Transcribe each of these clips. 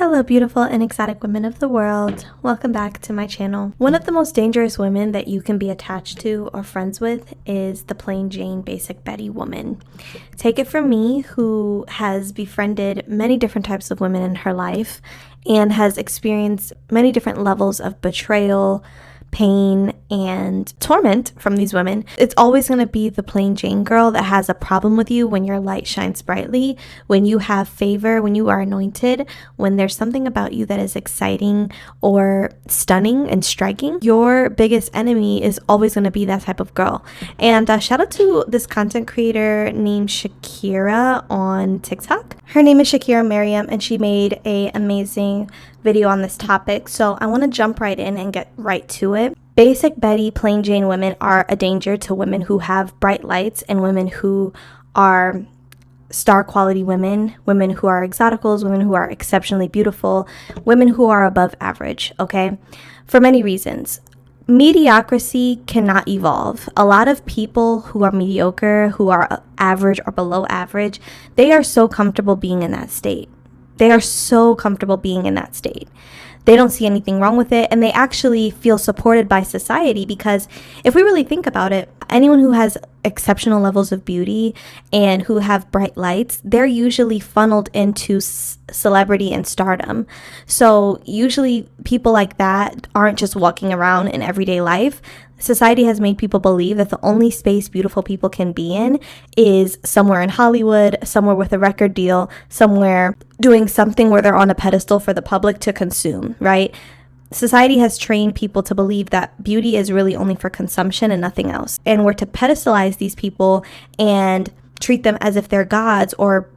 Hello beautiful and exotic women of the world. Welcome back to my channel. One of the most dangerous women that you can be attached to or friends with is the plain Jane basic Betty woman. Take it from me, who has befriended many different types of women in her life and has experienced many different levels of betrayal, pain, and torment from these women. It's always going to be the plain Jane girl that has a problem with you when your light shines brightly, when you have favor, when you are anointed, when there's something about you that is exciting or stunning and striking. Your biggest enemy is always going to be that type of girl. And shout out to this content creator named Shakira on TikTok. Her name is Shakira Mariam, and she made an amazing video on this topic, so I want to jump right in and get right to it. Basic Betty, plain Jane women are a danger to women who have bright lights and women who are star quality women, women who are exoticals, women who are exceptionally beautiful, women who are above average, okay? For many reasons. Mediocrity cannot evolve. A lot of people who are mediocre, who are average or below average, they are so comfortable being in that state. They are so comfortable being in that state. They don't see anything wrong with it, and they actually feel supported by society, because if we really think about it, anyone who has exceptional levels of beauty and who have bright lights, they're usually funneled into celebrity and stardom. So usually people like that aren't just walking around in everyday life. Society has made people believe that the only space beautiful people can be in is somewhere in Hollywood, somewhere with a record deal, somewhere doing something where they're on a pedestal for the public to consume, right? Society has trained people to believe that beauty is really only for consumption and nothing else. And we're to pedestalize these people and treat them as if they're gods or,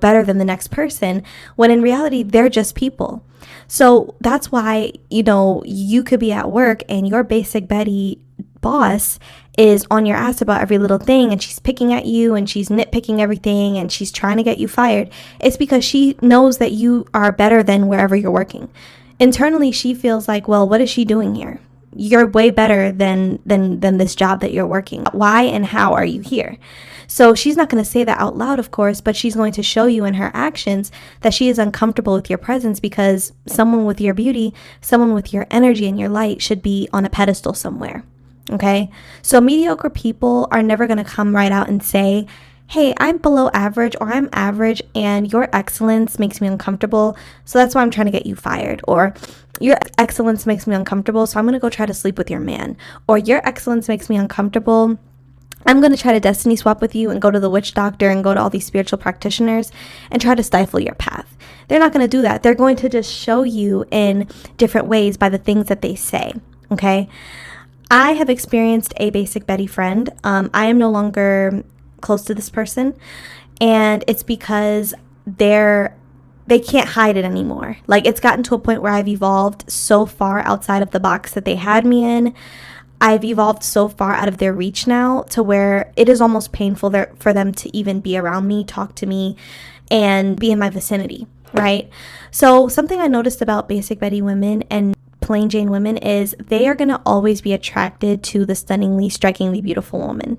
better than the next person, when in reality, they're just people. So that's why, you could be at work and your basic Betty boss is on your ass about every little thing, and she's picking at you and she's nitpicking everything and she's trying to get you fired. It's because she knows that you are better than wherever you're working. Internally, she feels like, well, what is she doing here? You're way better than this job that you're working. Why and how are you here? So she's not going to say that out loud, of course, but she's going to show you in her actions that she is uncomfortable with your presence, because someone with your beauty, someone with your energy and your light should be on a pedestal somewhere. Okay? So mediocre people are never going to come right out and say, hey, I'm below average or I'm average and your excellence makes me uncomfortable, so that's why I'm trying to get you fired. Or your excellence makes me uncomfortable, so I'm going to go try to sleep with your man. Or your excellence makes me uncomfortable, I'm going to try to destiny swap with you and go to the witch doctor and go to all these spiritual practitioners and try to stifle your path. They're not going to do that. They're going to just show you in different ways by the things that they say. Okay? I have experienced a basic Betty friend. I am no longer close to this person, and it's because they can't hide it anymore. Like, it's gotten to a point where I've evolved so far outside of the box that they had me in. I've evolved so far out of their reach now to where it is almost painful for them to even be around me, talk to me, and be in my vicinity, right? So something I noticed about basic Betty women and plain Jane women is they are going to always be attracted to the stunningly, strikingly beautiful woman.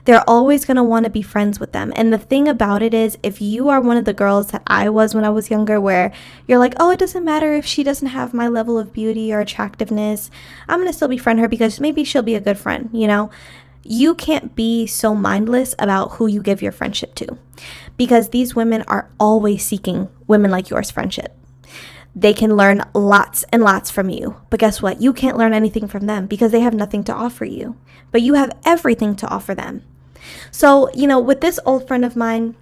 They're always going to want to be friends with them. And the thing about it is, if you are one of the girls that I was when I was younger, where you're like, oh, it doesn't matter if she doesn't have my level of beauty or attractiveness, I'm going to still befriend her because maybe she'll be a good friend, You can't be so mindless about who you give your friendship to, because these women are always seeking women like yours friendship. They can learn lots and lots from you, but guess what? You can't learn anything from them because they have nothing to offer you, but you have everything to offer them. So, with this old friend of mine,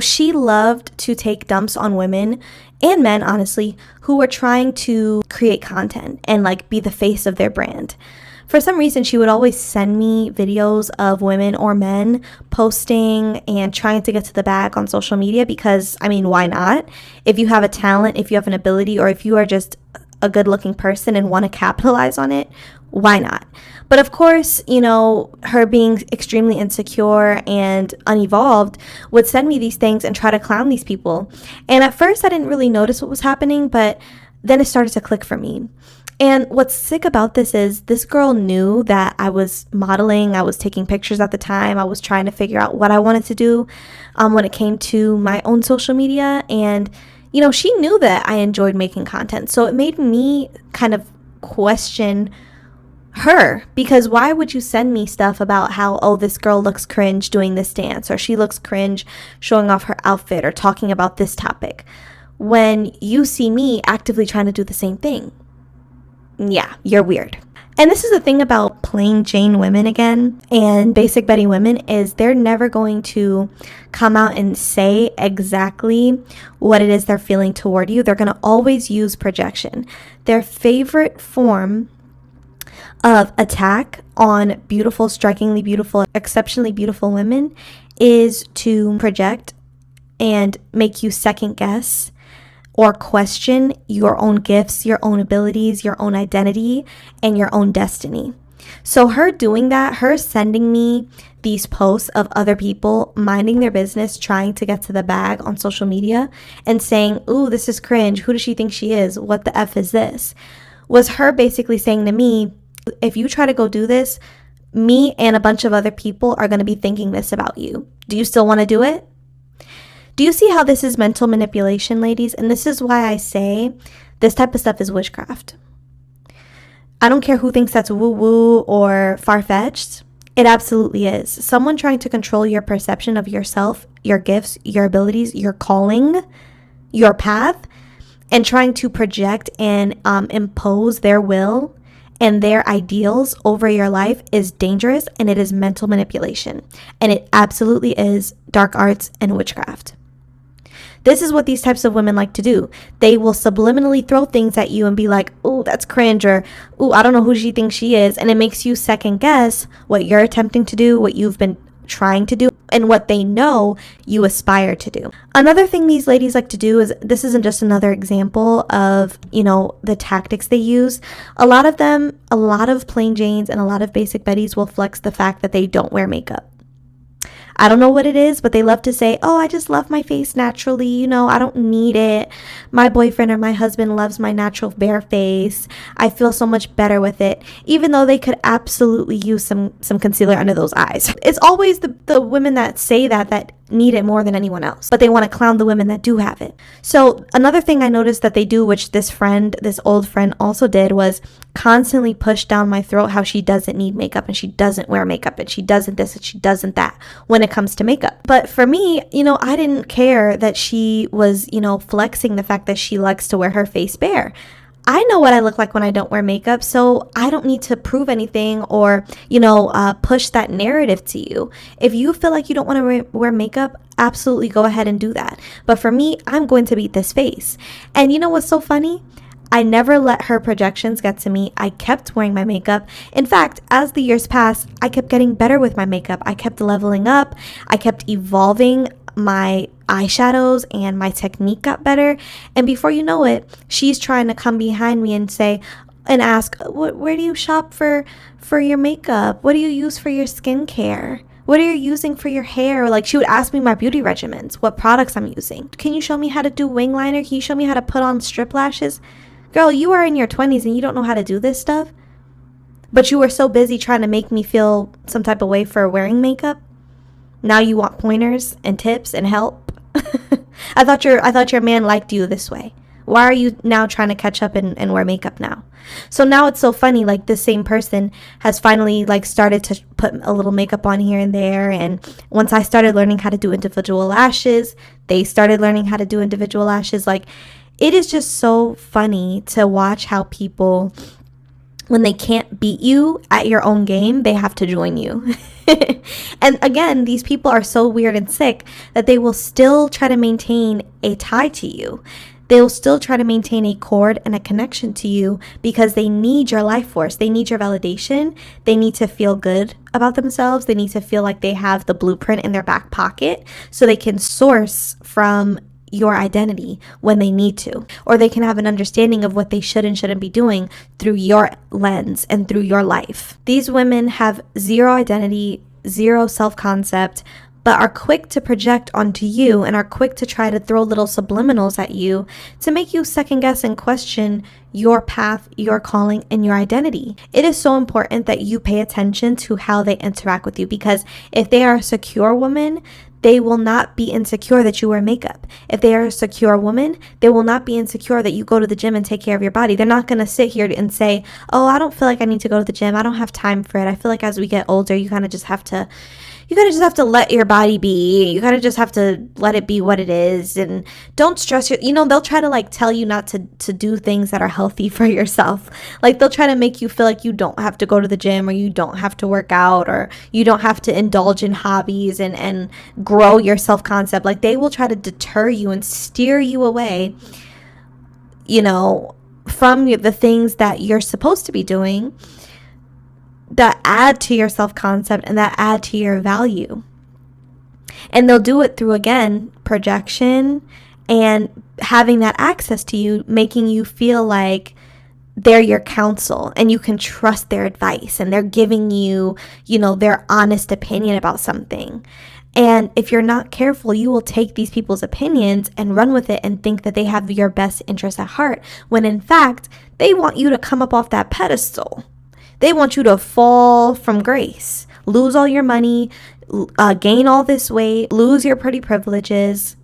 she loved to take dumps on women and men, honestly, who were trying to create content and be the face of their brand. For some reason, she would always send me videos of women or men posting and trying to get to the bag on social media because, why not? If you have a talent, if you have an ability, or if you are just a good-looking person and want to capitalize on it, why not? But of course, her being extremely insecure and unevolved would send me these things and try to clown these people. And at first, I didn't really notice what was happening, but then it started to click for me. And what's sick about this is this girl knew that I was modeling, I was taking pictures at the time, I was trying to figure out what I wanted to do when it came to my own social media. And She knew that I enjoyed making content. So it made me kind of question her, because why would you send me stuff about how, oh, this girl looks cringe doing this dance, or she looks cringe showing off her outfit or talking about this topic, when you see me actively trying to do the same thing? Yeah, you're weird. And this is the thing about plain Jane women again, and basic Betty women, is they're never going to come out and say exactly what it is they're feeling toward you. They're going to always use projection. Their favorite form of attack on beautiful, strikingly beautiful, exceptionally beautiful women is to project and make you second guess or question your own gifts, your own abilities, your own identity, and your own destiny. So her doing that, her sending me these posts of other people minding their business, trying to get to the bag on social media and saying, ooh, this is cringe. Who does she think she is? What the F is this? Was her basically saying to me, if you try to go do this, me and a bunch of other people are going to be thinking this about you. Do you still want to do it? Do you see how this is mental manipulation, ladies? And this is why I say this type of stuff is witchcraft. I don't care who thinks that's woo-woo or far-fetched. It absolutely is. Someone trying to control your perception of yourself, your gifts, your abilities, your calling, your path, and trying to project and impose their will and their ideals over your life is dangerous, and it is mental manipulation. And it absolutely is dark arts and witchcraft. This is what these types of women like to do. They will subliminally throw things at you and be like, oh, that's cringe, or oh, I don't know who she thinks she is. And it makes you second guess what you're attempting to do, what you've been trying to do, and what they know you aspire to do. Another thing these ladies like to do is, this isn't just another example of, the tactics they use. A lot of plain Janes and a lot of basic Bettys will flex the fact that they don't wear makeup. I don't know what it is, but they love to say, oh, I just love my face naturally. I don't need it. My boyfriend or my husband loves my natural bare face. I feel so much better with it, even though they could absolutely use some concealer under those eyes. It's always the women that say that need it more than anyone else, but they want to clown the women that do have it. So another thing I noticed that they do, which this old friend also did, was constantly push down my throat how she doesn't need makeup and she doesn't wear makeup and she doesn't this and she doesn't that when it comes to makeup. But for me, I didn't care that she was, flexing the fact that she likes to wear her face bare. I know what I look like when I don't wear makeup, so I don't need to prove anything or, push that narrative to you. If you feel like you don't want to wear makeup, absolutely go ahead and do that. But for me, I'm going to beat this face. And you know what's so funny? I never let her projections get to me. I kept wearing my makeup. In fact, as the years passed, I kept getting better with my makeup. I kept leveling up. I kept evolving. My eyeshadows and my technique got better. And before you know it, she's trying to come behind me and say and ask, where do you shop for your makeup? What do you use for your skincare? What are you using for your hair? Like, she would ask me my beauty regimens, what products I'm using. Can you show me how to do wing liner? Can you show me how to put on strip lashes? Girl, you are in your 20s and you don't know how to do this stuff? But you were so busy trying to make me feel some type of way for wearing makeup? Now you want pointers and tips and help? I thought your man liked you this way. Why are you now trying to catch up and wear makeup now? So now it's so funny, like this same person has finally started to put a little makeup on here and there. And once I started learning how to do individual lashes, they started learning how to do individual lashes. It is just so funny to watch how people, when they can't beat you at your own game, they have to join you. And again, these people are so weird and sick that they will still try to maintain a tie to you. They'll still try to maintain a cord and a connection to you because they need your life force. They need your validation. They need to feel good about themselves. They need to feel like they have the blueprint in their back pocket so they can source from your identity when they need to, or they can have an understanding of what they should and shouldn't be doing through your lens and through your life. These women have zero identity, zero self-concept, but are quick to project onto you and are quick to try to throw little subliminals at you to make you second guess and question your path, your calling, and your identity. It is so important that you pay attention to how they interact with you, because if they are a secure woman, they will not be insecure that you wear makeup. If they are a secure woman, they will not be insecure that you go to the gym and take care of your body. They're not going to sit here and say, oh, I don't feel like I need to go to the gym. I don't have time for it. I feel like as we get older, you kind of just have to let your body be. You kind of just have to let it be what it is, and don't stress they'll try to like tell you not to do things that are healthy for yourself. Like they'll try to make you feel like you don't have to go to the gym, or you don't have to work out, or you don't have to indulge in hobbies and grow your self-concept. Like they will try to deter you and steer you away, from the things that you're supposed to be doing, that add to your self-concept and that add to your value. And they'll do it through, again, projection and having that access to you, making you feel like they're your counsel and you can trust their advice, and they're giving you, their honest opinion about something. And if you're not careful, you will take these people's opinions and run with it and think that they have your best interest at heart, when in fact, they want you to come up off that pedestal. They want you to fall from grace, lose all your money, gain all this weight, lose your pretty privileges,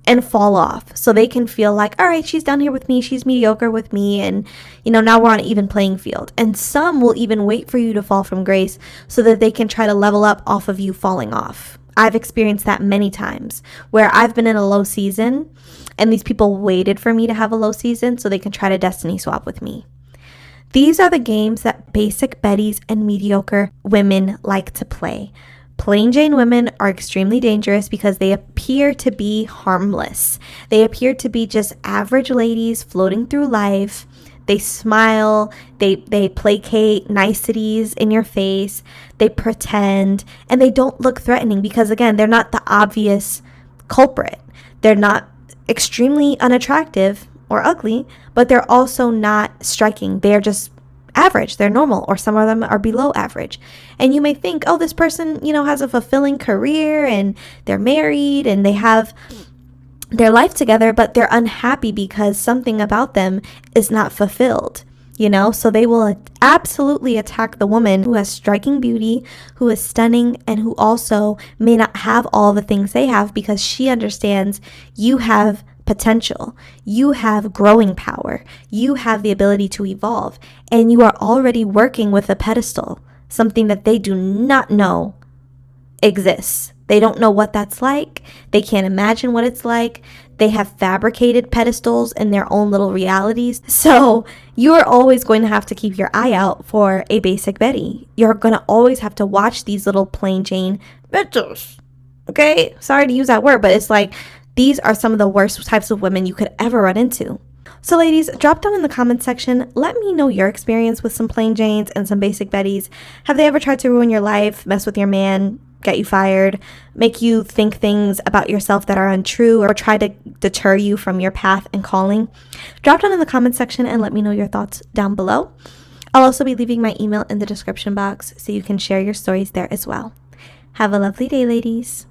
and fall off. So they can feel like, all right, she's down here with me, she's mediocre with me, and now we're on an even playing field. And some will even wait for you to fall from grace so that they can try to level up off of you falling off. I've experienced that many times, where I've been in a low season and these people waited for me to have a low season so they can try to destiny swap with me. These are the games that basic Bettys and mediocre women like to play. Plain Jane women are extremely dangerous because they appear to be harmless. They appear to be just average ladies floating through life. They smile, they placate niceties in your face, they pretend, and they don't look threatening because, again, they're not the obvious culprit. They're not extremely unattractive or ugly, but they're also not striking. They're just average. They're normal, or some of them are below average. And you may think, oh, this person, has a fulfilling career and they're married and they have their life together, but they're unhappy because something about them is not fulfilled. So they will absolutely attack the woman who has striking beauty, who is stunning, and who also may not have all the things they have, because she understands you have potential, you have growing power, you have the ability to evolve, and you are already working with a pedestal, something that they do not know exists. They don't know what that's like. They can't imagine what it's like. They have fabricated pedestals in their own little realities. So you're always going to have to keep your eye out for a basic Betty. You're going to always have to watch these little plain Jane bitches. Okay? Sorry to use that word, but it's like, these are some of the worst types of women you could ever run into. So ladies, drop down in the comment section. Let me know your experience with some plain Janes and some basic Bettys. Have they ever tried to ruin your life, mess with your man, get you fired, make you think things about yourself that are untrue, or try to deter you from your path and calling? Drop down in the comment section and let me know your thoughts down below. I'll also be leaving my email in the description box so you can share your stories there as well. Have a lovely day, ladies.